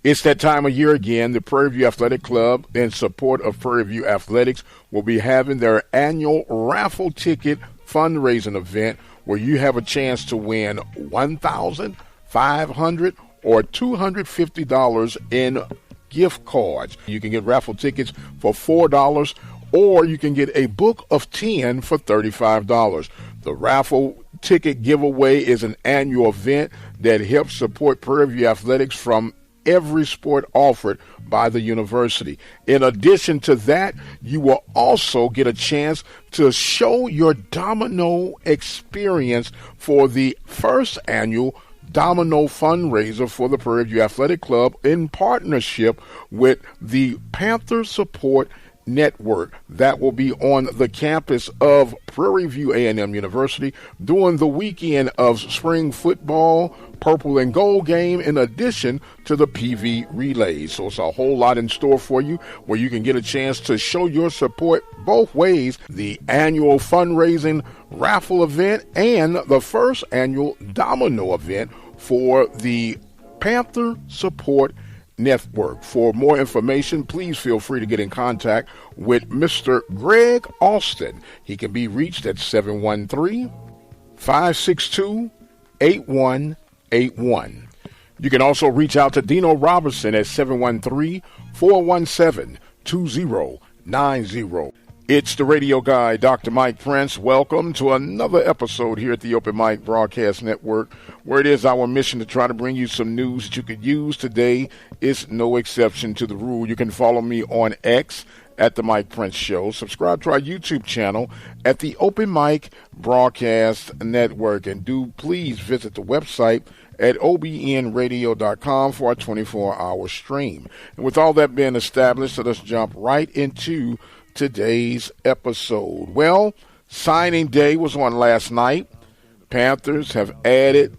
It's that time of year again. The Prairie View Athletic Club, in support of Prairie View Athletics, will be having their annual raffle ticket fundraising event where you have a chance to win $1,500 or $250 in gift cards. You can get raffle tickets for $4, or you can get a book of 10 for $35. The raffle ticket giveaway is an annual event that helps support Prairie View Athletics from every sport offered by the university. In addition to that, you will also get a chance to show your domino experience for the first annual domino fundraiser for the Prairie View Athletic Club in partnership with the Panther Support Network. That will be on the campus of Prairie View A&M University during the weekend of spring football, purple and gold game, in addition to the PV relays. So it's a whole lot in store for you, where you can get a chance to show your support both ways: the annual fundraising raffle event and the first annual domino event for the Panther Support Network. For more information, please feel free to get in contact with Mr. Greg Austin. He can be reached at 713-562-8181. You can also reach out to Dino Robertson at 713-417-2090. It's the radio guy, Dr. Mike Prince. Welcome to another episode here at the Open Mic Broadcast Network, where it is our mission to try to bring you some news that you could use today. It's no exception to the rule. You can follow me on X at the Mike Prince Show. Subscribe to our YouTube channel at the Open Mic Broadcast Network. And do please visit the website at obnradio.com for our 24-hour stream. And with all that being established, let us jump right into today's episode. Well, signing day was on last night. Panthers have added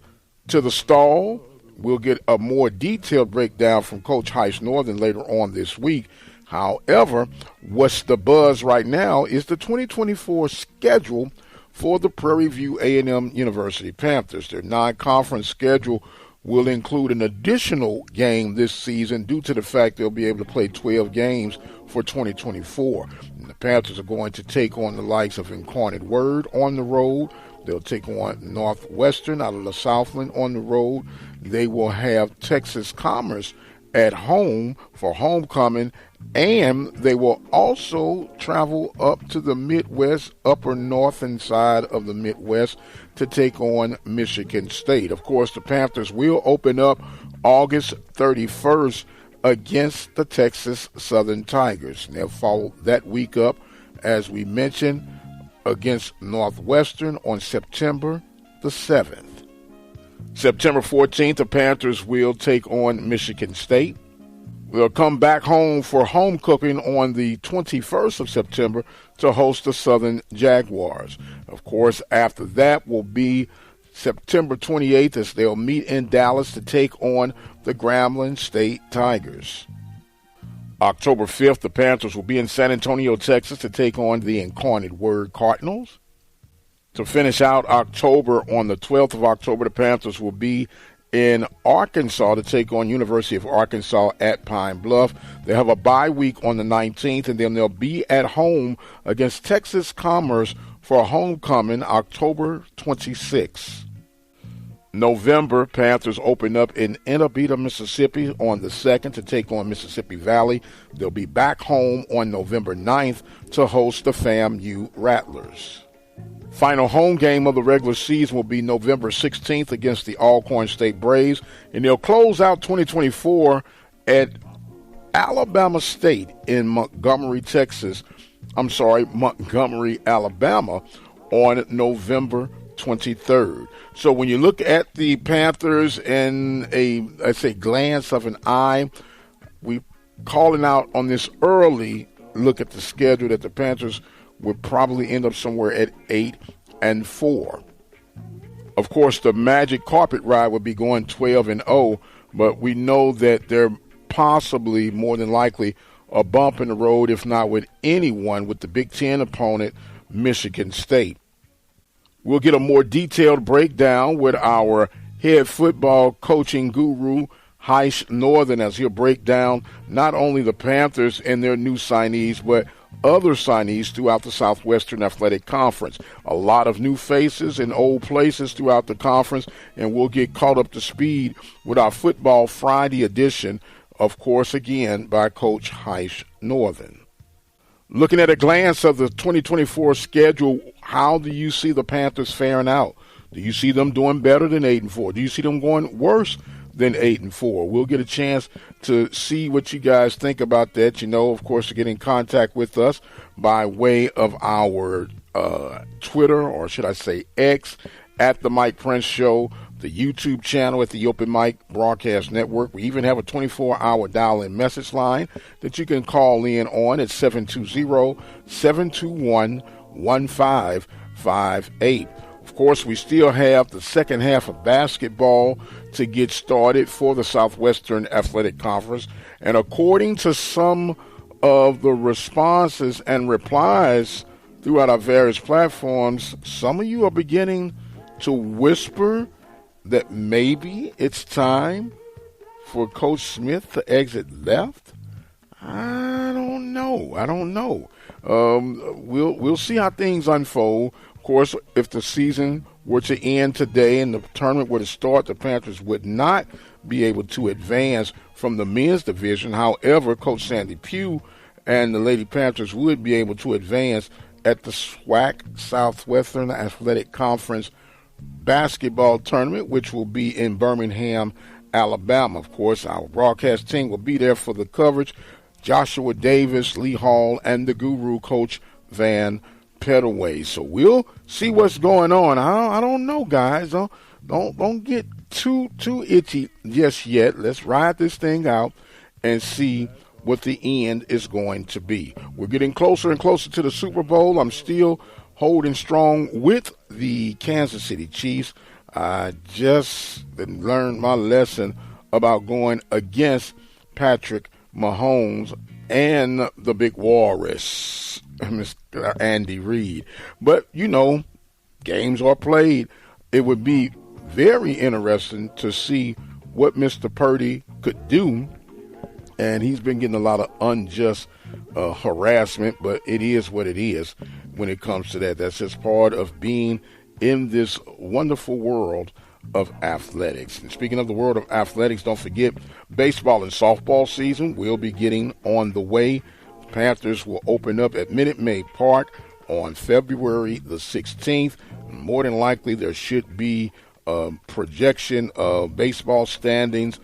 to the stall. We'll get a more detailed breakdown from Coach Heist Northern later on this week. However, what's the buzz right now is the 2024 schedule for the Prairie View A&M University Panthers. Their non-conference schedule will include an additional game this season due to the fact they'll be able to play 12 games for 2024. And the Panthers are going to take on the likes of Incarnate Word on the road. They'll take on Northwestern out of the Southland on the road. They will have Texas Commerce at home for homecoming, and they will also travel up to the Midwest, upper northern side of the Midwest, to take on Michigan State. Of course, the Panthers will open up August 31st against the Texas Southern Tigers. And they'll follow that week up, as we mentioned, against Northwestern on September the 7th. September 14th, the Panthers will take on Michigan State. They'll come back home for home cooking on the 21st of September to host the Southern Jaguars. Of course, after that will be September 28th, as they'll meet in Dallas to take on the Grambling State Tigers. October 5th, the Panthers will be in San Antonio, Texas to take on the Incarnate Word Cardinals. To finish out October, on the 12th of October, the Panthers will be in Arkansas to take on University of Arkansas at Pine Bluff. They have a bye week on the 19th, and then they'll be at home against Texas Commerce for homecoming October 26th. November, Panthers open up in Inabita, Mississippi on the 2nd to take on Mississippi Valley. They'll be back home on November 9th to host the FAMU Rattlers. Final home game of the regular season will be November 16th against the Alcorn State Braves, and they'll close out 2024 at Alabama State in Montgomery, Alabama on November 23rd. So when you look at the Panthers in a glance of an eye, we calling out on this early look at the schedule that the Panthers would probably end up somewhere at 8-4. Of course, the Magic Carpet Ride would be going 12-0, but we know that they're possibly, more than likely, a bump in the road, if not with anyone, with the Big Ten opponent, Michigan State. We'll get a more detailed breakdown with our head football coaching guru, Heish Northern, as he'll break down not only the Panthers and their new signees, but other signees throughout the Southwestern Athletic Conference. A lot of new faces in old places throughout the conference, and we'll get caught up to speed with our Football Friday edition, of course, again, by Coach Heish Northern. Looking at a glance of the 2024 schedule, how do you see the Panthers faring out? Do you see them doing better than 8-4? Do you see them going worse than 8-4? We'll get a chance to see what you guys think about that. You know, of course, to get in contact with us by way of our Twitter, or should I say X, at The Mike Prince Show, the YouTube channel at the Open Mic Broadcast Network. We even have a 24-hour dial-in message line that you can call in on at 720-721-1558. Of course, we still have the second half of basketball to get started for the Southwestern Athletic Conference. And according to some of the responses and replies throughout our various platforms, some of you are beginning to whisper that maybe it's time for Coach Smith to exit left. I don't know. We'll see how things unfold. Of course, if the season were to end today and the tournament were to start, the Panthers would not be able to advance from the men's division. However, Coach Sandy Pugh and the Lady Panthers would be able to advance at the SWAC, Southwestern Athletic Conference basketball tournament, which will be in Birmingham, Alabama. Of course, our broadcast team will be there for the coverage. Joshua Davis, Lee Hall, and the guru, Coach Van Pettaway. So we'll see what's going on. I don't know, guys. Don't get too itchy just yet. Let's ride this thing out and see what the end is going to be. We're getting closer and closer to the Super Bowl. I'm still holding strong with the Kansas City Chiefs. I just learned my lesson about going against Patrick Mahomes and the Big Walrus, Mr. Andy Reid. But, you know, games are played. It would be very interesting to see what Mr. Purdy could do. And he's been getting a lot of unjust harassment, but it is what it is when it comes to that. That's just part of being in this wonderful world of athletics. And speaking of the world of athletics, don't forget baseball and softball season will be getting on the way. Panthers will open up at Minute Maid Park on February the 16th. More than likely, there should be a projection of baseball standings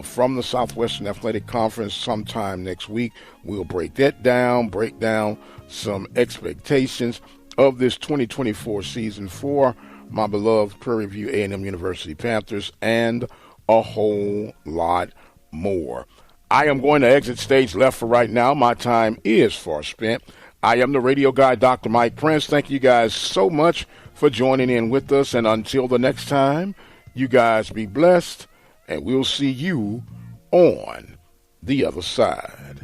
from the Southwestern Athletic Conference sometime next week. We'll break that down, break down some expectations of this 2024 season for my beloved Prairie View A&M University Panthers, and a whole lot more. I am going to exit stage left for right now. My time is far spent. I am the radio guy, Dr. Mike Prince. Thank you guys so much for joining in with us. And until the next time, you guys be blessed, and we'll see you on the other side.